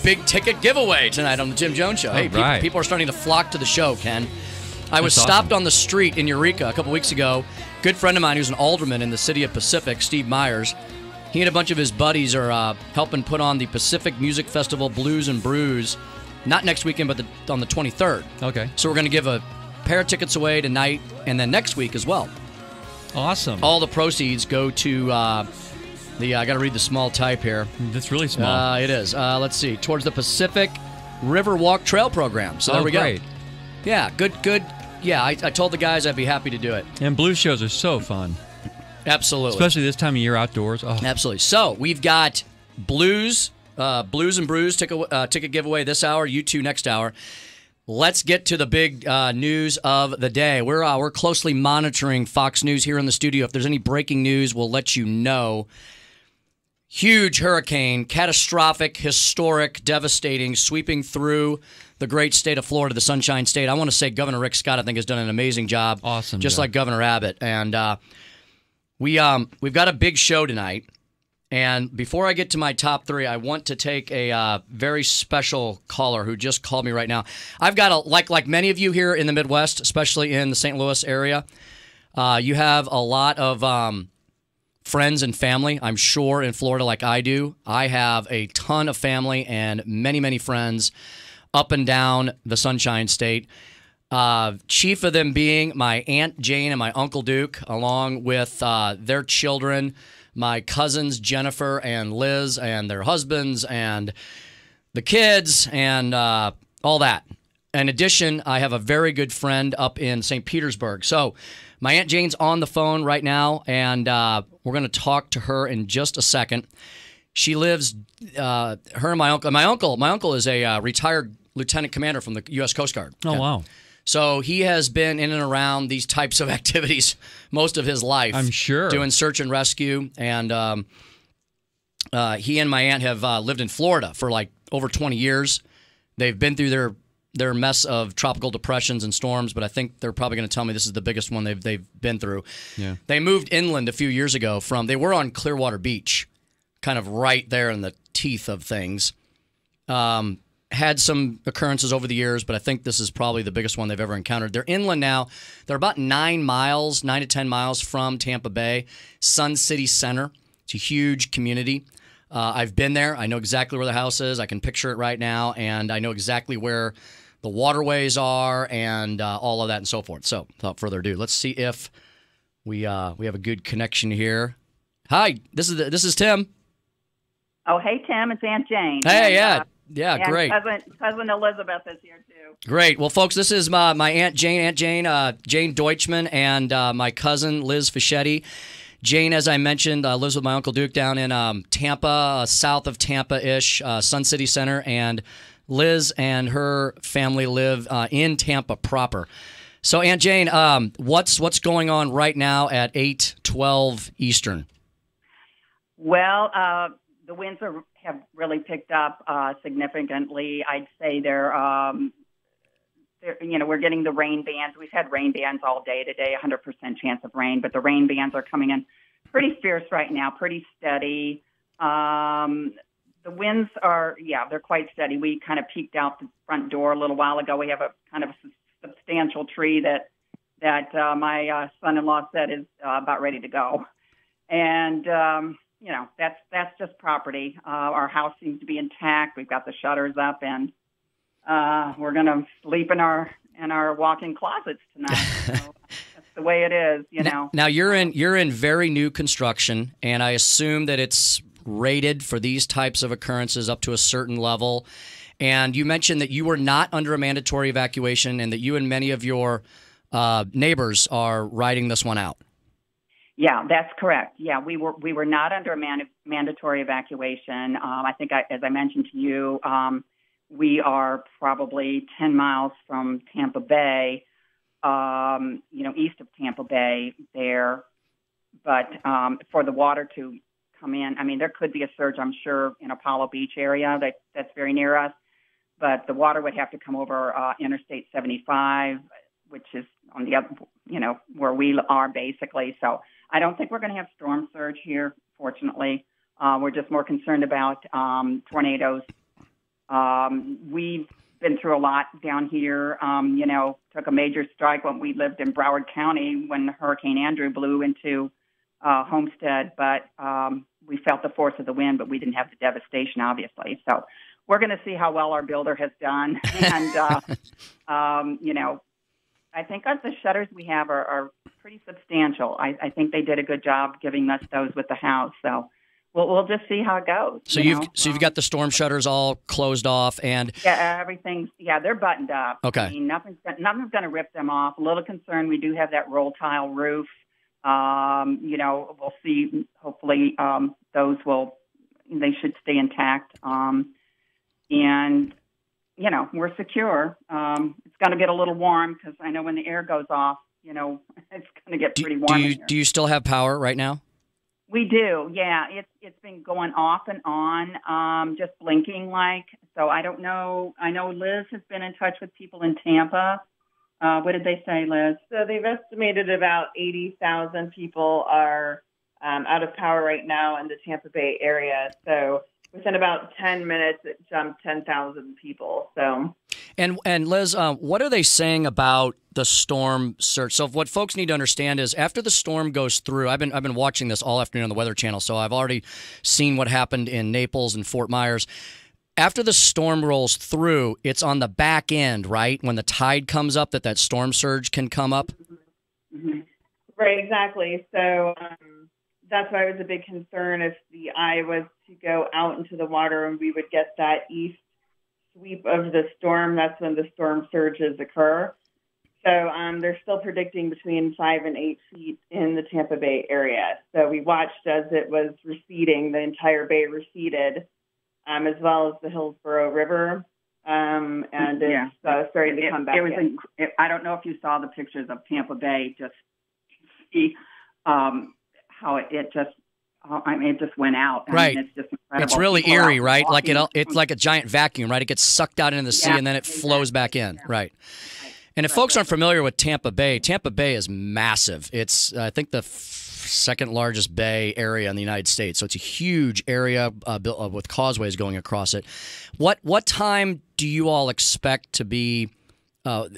big ticket giveaway tonight on the Jim Jones Show. Hey, right. people are starting to flock to the show, Ken. I was That's stopped awesome. on the street in Eureka a couple weeks ago. Good friend of mine who's an alderman in the city of Pacific, Steve Myers. He and a bunch of his buddies are helping put on the Pacific Music Festival Blues and Brews, not next weekend, but on the 23rd. Okay. So we're going to give a pair of tickets away tonight and then next week as well. Awesome. All the proceeds go to I got to read the small type here. That's really small. It is. Let's see. Towards the Pacific River Walk Trail Program. So there we great. go. Yeah, good. Yeah, I told the guys I'd be happy to do it. And blues shows are so fun. Absolutely. Especially this time of year outdoors. Oh. Absolutely. So we've got Blues and Brews ticket giveaway this hour, you two next hour. Let's get to the big news of the day. We're closely monitoring Fox News here in the studio. If there's any breaking news, we'll let you know. Huge hurricane, catastrophic, historic, devastating, sweeping through the great state of Florida, the Sunshine State. I want to say Governor Rick Scott, I think, has done an amazing job. Awesome Just job. like Governor Abbott. And we've got a big show tonight. And before I get to my top three, I want to take a very special caller who just called me right now. I've got like many of you here in the Midwest, especially in the St. Louis area, you have a lot of friends and family, I'm sure, in Florida like I do. I have a ton of family and many, many friends up and down the Sunshine State. Chief of them being my Aunt Jane and my Uncle Duke, along with their children, my cousins Jennifer and Liz and their husbands and the kids and all that. In addition, I have a very good friend up in St. Petersburg. So my Aunt Jane's on the phone right now, and we're going to talk to her in just a second. She lives, her and my uncle. My uncle is a retired lieutenant commander from the U.S. Coast Guard. Oh, wow. So he has been in and around these types of activities most of his life. I'm sure. Doing search and rescue. And he and my aunt have lived in Florida for like over 20 years. They've been through their mess of tropical depressions and storms, but I think they're probably going to tell me this is the biggest one they've been through. Yeah. They moved inland a few years ago they were on Clearwater Beach, kind of right there in the teeth of things. Had some occurrences over the years, but I think this is probably the biggest one they've ever encountered. They're inland now. They're about 9 to 10 miles from Tampa Bay, Sun City Center. It's a huge community. I've been there. I know exactly where the house is. I can picture it right now, and I know exactly where the waterways are and all of that and so forth. So, without further ado, let's see if we have a good connection here. Hi, this is Tim. Oh, hey, Tim. It's Aunt Jane. Hey, and, yeah, and great. Cousin Elizabeth is here, too. Great. Well, folks, this is my Aunt Jane, Jane Deutschman, and my cousin, Liz Fischetti. Jane, as I mentioned, lives with my Uncle Duke down in Tampa, south of Tampa-ish, Sun City Center, and Liz and her family live in Tampa proper. So, Aunt Jane, what's going on right now at 8:12 Eastern? Well, the winds have really picked up significantly. I'd say we're getting the rain bands. We've had rain bands all day today, 100% chance of rain, but the rain bands are coming in pretty fierce right now, pretty steady. The winds are, they're quite steady. We kind of peeked out the front door a little while ago. We have a kind of a substantial tree that my son-in-law said is about ready to go. And, that's just property. Our house seems to be intact. We've got the shutters up, and we're going to sleep in our walk-in closets tonight. So that's the way it is, Now you're in very new construction, and I assume that it's rated for these types of occurrences up to a certain level. And you mentioned that you were not under a mandatory evacuation, and that you and many of your neighbors are riding this one out. Yeah, that's correct. Yeah, we were not under a mandatory evacuation. I think, as I mentioned to you, we are probably 10 miles from Tampa Bay, east of Tampa Bay there. But for the water to come in, I mean, there could be a surge, I'm sure, in Apollo Beach area that's very near us. But the water would have to come over Interstate 75, which is on the other, where we are basically. So I don't think we're going to have storm surge here, fortunately. We're just more concerned about tornadoes We've been through a lot down here. Took a major strike when we lived in Broward County when Hurricane Andrew blew into Homestead, but we felt the force of the wind, but we didn't have the devastation, obviously. So we're going to see how well our builder has done. And, I think the shutters we have are pretty substantial. I think they did a good job giving us those with the house. So we'll just see how it goes. So you've got the storm shutters all closed off, and everything's they're buttoned up. Okay, I mean, nothing's going to rip them off. A little concerned. We do have that roll tile roof. We'll see. Hopefully, they should stay intact. And we're secure. It's going to get a little warm because I know when the air goes off, it's going to get pretty warm. Do you still have power right now? We do. Yeah, it's been going off and on, just blinking like. So I don't know. I know Liz has been in touch with people in Tampa. What did they say, Liz? So they've estimated about 80,000 people are out of power right now in the Tampa Bay area. So within about 10 minutes, it jumped 10,000 people. So, and Liz, what are they saying about the storm surge? So what folks need to understand is after the storm goes through, I've been watching this all afternoon on the Weather Channel, so I've already seen what happened in Naples and Fort Myers. After the storm rolls through, it's on the back end, right? When the tide comes up, that storm surge can come up? Mm-hmm. Right, exactly. So that's why it was a big concern if the eye was to go out into the water and we would get that east sweep of the storm. That's when the storm surges occur. So they're still predicting between 5 and 8 feet in the Tampa Bay area. So we watched as it was receding, the entire bay receded, as well as the Hillsborough River, and it's starting to come back in. I don't know if you saw the pictures of Tampa Bay, just see how it just went out. Right. It's just incredible. It's really eerie, right? Like it's like a giant vacuum, right? It gets sucked out into the sea and then it flows back in, right? And if folks aren't familiar with Tampa Bay is massive. It's, I think, the second largest bay area in the United States. So it's a huge area built with causeways going across it. What time do you all expect to be of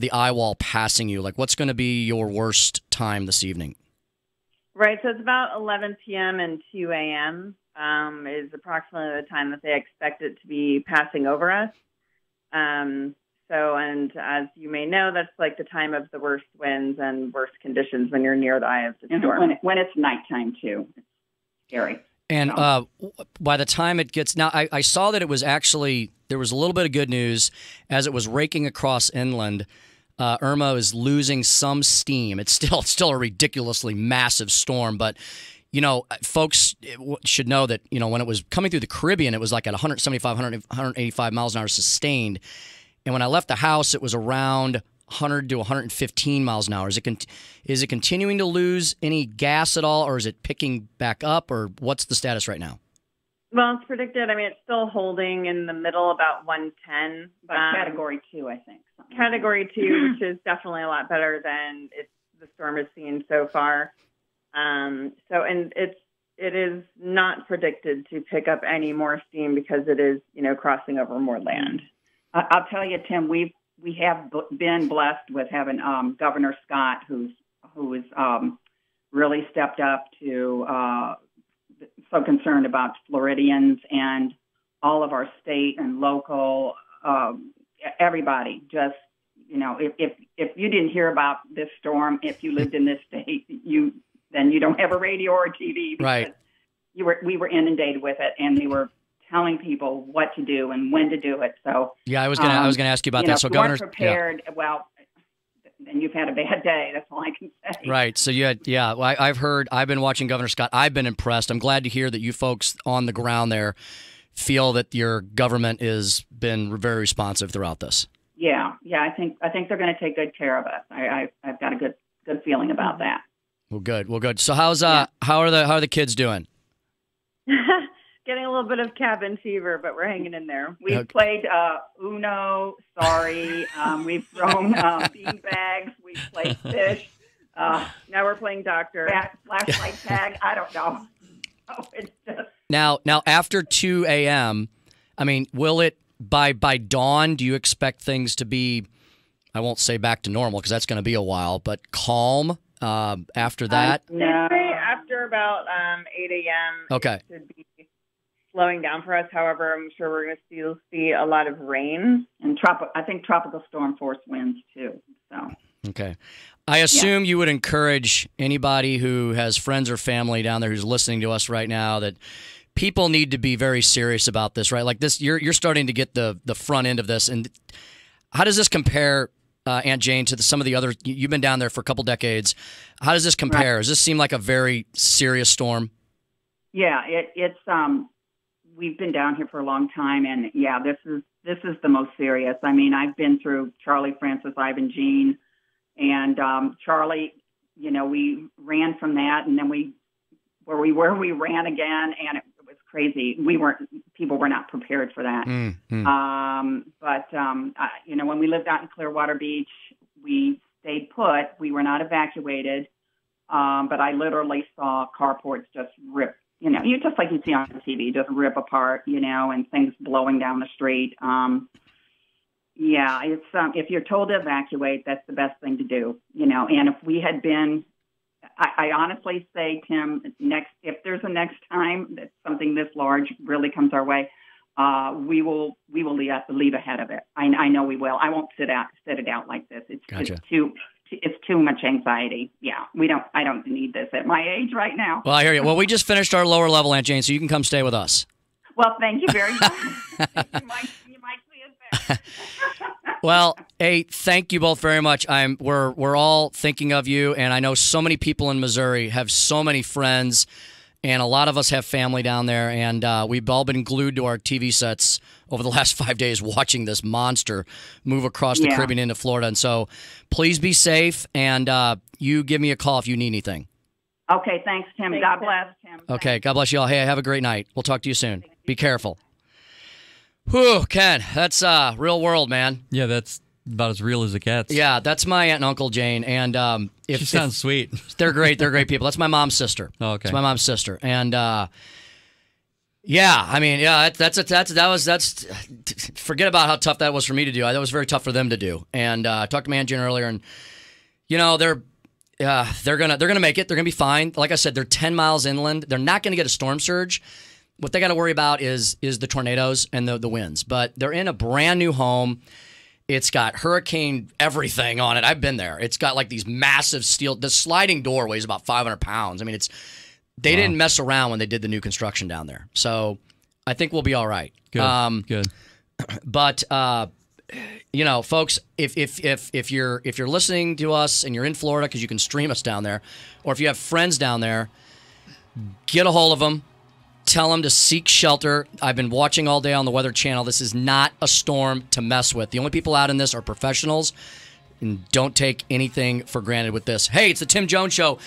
the eye wall passing you? Like, what's going to be your worst time this evening? Right. So it's about 11 p.m. and 2 a.m. Is approximately the time that they expect it to be passing over us. And as you may know, that's like the time of the worst winds and worst conditions when you're near the eye of the storm. When it's nighttime, too. It's scary. And by the time it gets... Now, I saw that it was actually... There was a little bit of good news. As it was raking across inland, Irma is losing some steam. It's still a ridiculously massive storm, but... folks should know that, when it was coming through the Caribbean, it was like at 175, 185 miles an hour sustained. And when I left the house, it was around 100 to 115 miles an hour. Is it continuing to lose any gas at all, or is it picking back up, or what's the status right now? Well, it's predicted. I mean, it's still holding in the middle, about 110. But Category 2, I think. Category 2, which is definitely a lot better than the storm has seen so far. It is not predicted to pick up any more steam because it is, crossing over more land. I'll tell you, Tim, we have been blessed with having Governor Scott, who has really stepped up to so concerned about Floridians and all of our state and local, everybody. Just if you didn't hear about this storm, if you lived in this state, then you don't have a radio or a TV because right. we were inundated with it, and we were telling people what to do and when to do it. So yeah, I was gonna ask you about that. So if you weren't prepared, well, then you've had a bad day. That's all I can say. Right. So you had, well, I've been watching Governor Scott. I've been impressed. I'm glad to hear that you folks on the ground there feel that your government has been very responsive throughout this. Yeah. I think they're going to take good care of us. I've got a good feeling about that. Well, good. So how are the kids doing? Getting a little bit of cabin fever, but we're hanging in there. We've played Uno, sorry. We've thrown bean bags. We've played fish. Now we're playing doctor. Flashlight tag. I don't know. Oh, it's just... Now after 2 a.m., I mean, will it by dawn? Do you expect things to be? I won't say back to normal because that's going to be a while, but calm after that. No, after about 8 a.m. Okay. It should be slowing down for us. However, I'm sure we're going to still see a lot of rain and I think tropical storm force winds too. So. Okay. I assume you would encourage anybody who has friends or family down there who's listening to us right now that people need to be very serious about this, right? Like this, you're starting to get the front end of this. And how does this compare, Aunt Jane, to some of the other? You've been down there for a couple decades. How does this compare? Does this seem like a very serious storm? Yeah, it's. We've been down here for a long time, and yeah, this is the most serious. I mean, I've been through Charlie, Francis, Ivan, Jean, and Charlie. You know, we ran from that, and then we ran again, and it was crazy. People were not prepared for that. You know, when we lived out in Clearwater Beach, we stayed put. We were not evacuated, but I literally saw carports just rip. You know, just like you see on TV, just rip apart, you know, and things blowing down the street. Yeah, it's if you're told to evacuate, that's the best thing to do, you know. And if we had been, I honestly say, Tim, if there's a next time that something this large really comes our way, we will leave ahead of it. I know we will. I won't sit it out like this. It's too much anxiety. Yeah, I don't need this at my age right now. Well, I hear you. Well, we just finished our lower level, Aunt Jane, so you can come stay with us. Well, thank you very much. you might see us there. Well, hey, thank you both very much. We're all thinking of you, and I know so many people in Missouri have so many friends, and a lot of us have family down there, and we've all been glued to our TV sets over the last 5 days watching this monster move across the Caribbean into Florida. And so please be safe, and you give me a call if you need anything. Okay, thanks, Tim. God bless, Tim. Okay, God bless you all. Hey, have a great night. We'll talk to you soon. Be careful. Whew, Ken, that's real world, man. Yeah, that's about as real as it gets. Yeah, that's my aunt and uncle, Jane. And she sounds sweet. They're great. They're great people. That's my mom's sister. Oh, okay. It's my mom's sister. And yeah, I mean, yeah, that's forget about how tough that was for me to do. That was very tough for them to do. And I talked to my Aunt Jane earlier, and you know, they're gonna make it. They're gonna be fine. Like I said, they're 10 miles inland. They're not gonna get a storm surge. What they got to worry about is the tornadoes and the winds. But they're in a brand new home. It's got hurricane everything on it. I've been there. It's got like these massive steel. The sliding door weighs about 500 pounds. I mean, they didn't mess around when they did the new construction down there. So I think we'll be all right. Good. Good. But you know, folks, if you're listening to us and you're in Florida because you can stream us down there, or if you have friends down there, get a hold of them. Tell them to seek shelter. I've been watching all day on the Weather Channel. This is not a storm to mess with. The only people out in this are professionals, and don't take anything for granted with this. Hey, it's the Tim Jones Show.